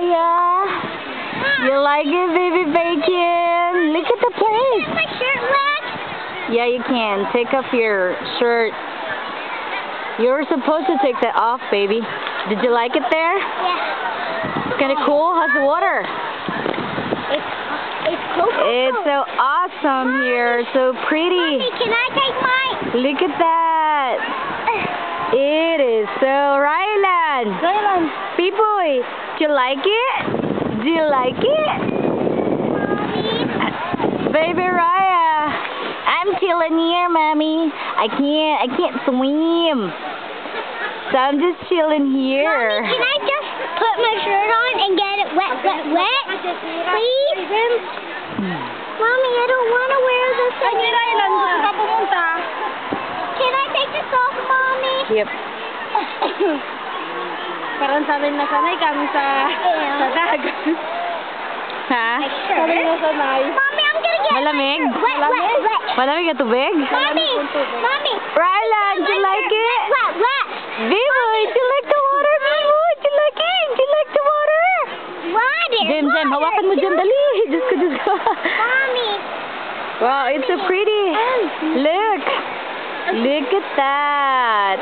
Raya? You like it, baby bacon? Look at the place. My shirt wet. Yeah, you can. Take off your shirt. You were supposed to take that off, baby. Did you like it there? Yeah. It's kind of cool. How's the water? It's cool. It's so awesome here. So pretty. Mommy, can I take mine? Look at that. It is so Rylan. Pipoy, do you like it? Do you like it? Baby Raya, I'm chilling here, Mommy. I can't swim. So I'm just chilling here. Mommy, can I just put my shirt on and get it wet? Please? Mommy, I don't want to wear this anymore. Can I take this off, Mommy? Yep. Parang sanay na sanay kami sa dagat. Ha? Sanay na sanay. Mommy, I'm gonna get Malamig? wet. Malamig ang tubig? Mommy, Rylan, do you like it? Wet. Biboy, do you like the water? Biboy, do you like it? Do you like the water? Water. Jem, hawakan mo dyan, dali. Diyos ko. Mommy. Wow, it's so pretty. Look. Look at that.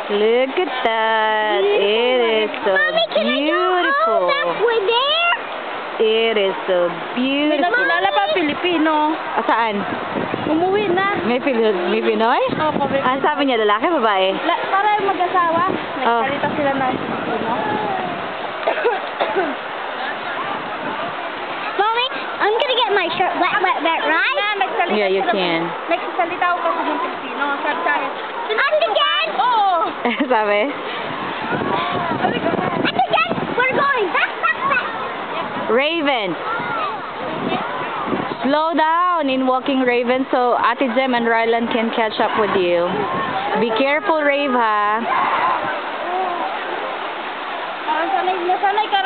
Look at that. It is so Mommy, can beautiful. I go home? We're there? It is so May beautiful. nakilala pa Pilipino. Saan? Umuwi na. May Pinoy? Opo, may Ano sabi niya, lalaki, babae? para yung mag-asawa. Nagsalita sila ng Pilipino. Mommy, I'm gonna get my shirt wet, right? Yeah, you can. Nagsasalita ako kasi ng Pilipino. Sabi sa akin, Us again? oo. Sabi? Us again? We're going back. Raven. Slow down in walking, Raven, so Ate Jem and Rylan can catch up with you. Be careful, Rave, ha? Sanay ka